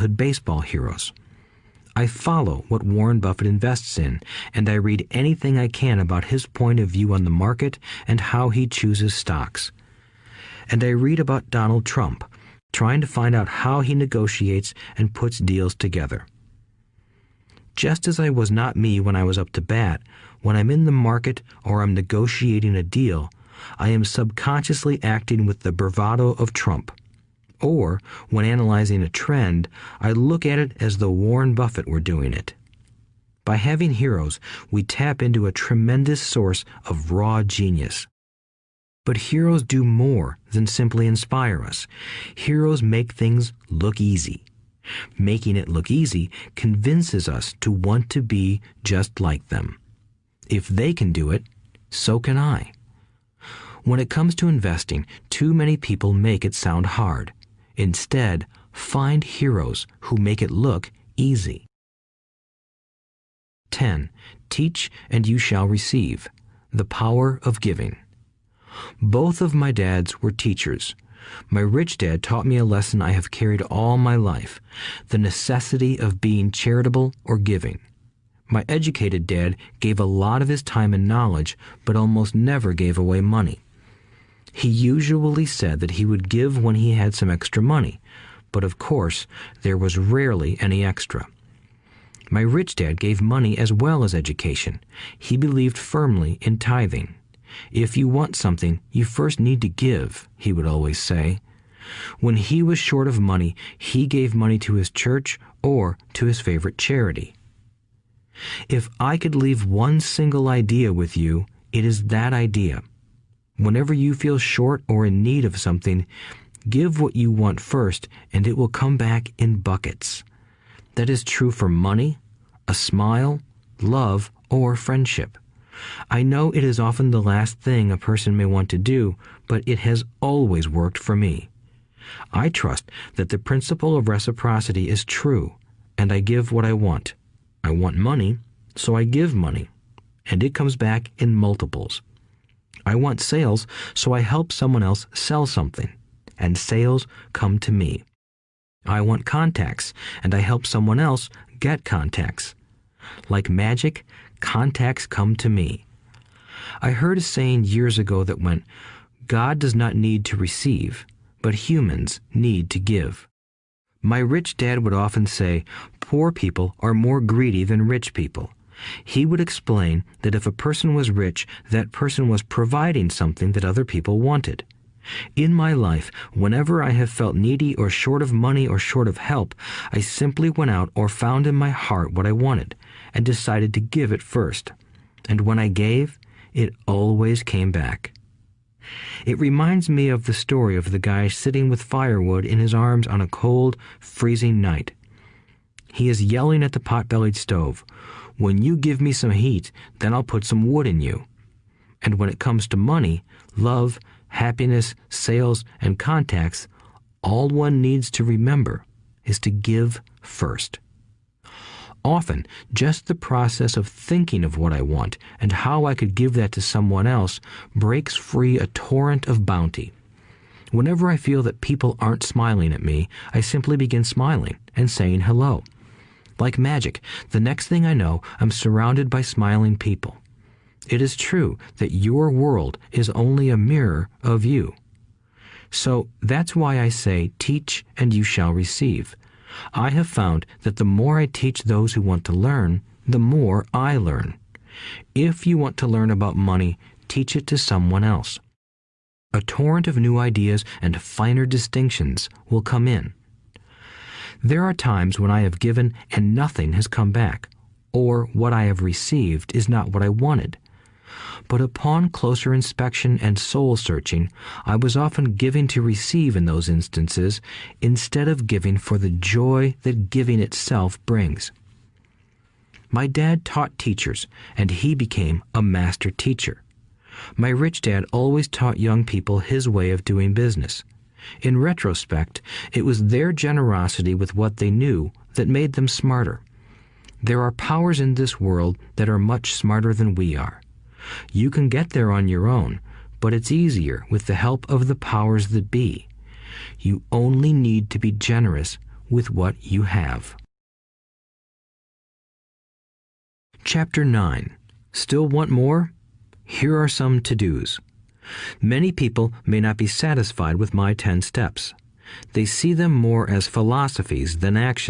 baseball heroes. I follow what Warren Buffett invests in, and I read anything I can about his point of view on the market and how he chooses stocks. And I read about Donald Trump, trying to find out how he negotiates and puts deals together. Just as I was not me when I was up to bat, when I'm in the market or I'm negotiating a deal, I am subconsciously acting with the bravado of Trump. Or, when analyzing a trend, I look at it as though Warren Buffett were doing it. By having heroes, we tap into a tremendous source of raw genius. But heroes do more than simply inspire us. Heroes make things look easy. Making it look easy convinces us to want to be just like them. If they can do it, so can I. When it comes to investing, too many people make it sound hard. Instead, find heroes who make it look easy. 10. Teach and you shall receive. The power of giving. Both of my dads were teachers. My rich dad taught me a lesson I have carried all my life, the necessity of being charitable or giving. My educated dad gave a lot of his time and knowledge, but almost never gave away money. He usually said that he would give when he had some extra money, but of course, there was rarely any extra. My rich dad gave money as well as education. He believed firmly in tithing. If you want something, you first need to give, he would always say. When he was short of money, he gave money to his church or to his favorite charity. If I could leave one single idea with you, it is that idea. Whenever you feel short or in need of something, give what you want first, and it will come back in buckets. That is true for money, a smile, love, or friendship. I know it is often the last thing a person may want to do, but it has always worked for me. I trust that the principle of reciprocity is true, and I give what I want. I want money, so I give money, and it comes back in multiples. I want sales, so I help someone else sell something, and sales come to me. I want contacts, and I help someone else get contacts. Like magic, contacts come to me. I heard a saying years ago that went, God does not need to receive, but humans need to give. My rich dad would often say, poor people are more greedy than rich people. He would explain that if a person was rich, that person was providing something that other people wanted. In my life, whenever I have felt needy or short of money or short of help, I simply went out or found in my heart what I wanted and decided to give it first. And when I gave, it always came back. It reminds me of the story of the guy sitting with firewood in his arms on a cold, freezing night. He is yelling at the pot-bellied stove, "When you give me some heat, then I'll put some wood in you." And when it comes to money, love, happiness, sales, and contacts, all one needs to remember is to give first. Often, just the process of thinking of what I want and how I could give that to someone else breaks free a torrent of bounty. Whenever I feel that people aren't smiling at me, I simply begin smiling and saying hello. Like magic, the next thing I know, I'm surrounded by smiling people. It is true that your world is only a mirror of you. So that's why I say, teach and you shall receive. I have found that the more I teach those who want to learn, the more I learn. If you want to learn about money, teach it to someone else. A torrent of new ideas and finer distinctions will come in. There are times when I have given and nothing has come back, or what I have received is not what I wanted. But upon closer inspection and soul-searching, I was often giving to receive in those instances, instead of giving for the joy that giving itself brings. My dad taught teachers, and he became a master teacher. My rich dad always taught young people his way of doing business. In retrospect, it was their generosity with what they knew that made them smarter. There are powers in this world that are much smarter than we are. You can get there on your own, but it's easier with the help of the powers that be. You only need to be generous with what you have. Chapter 9. Still want more? Here are some to-dos. Many people may not be satisfied with my 10 steps. They see them more as philosophies than actions.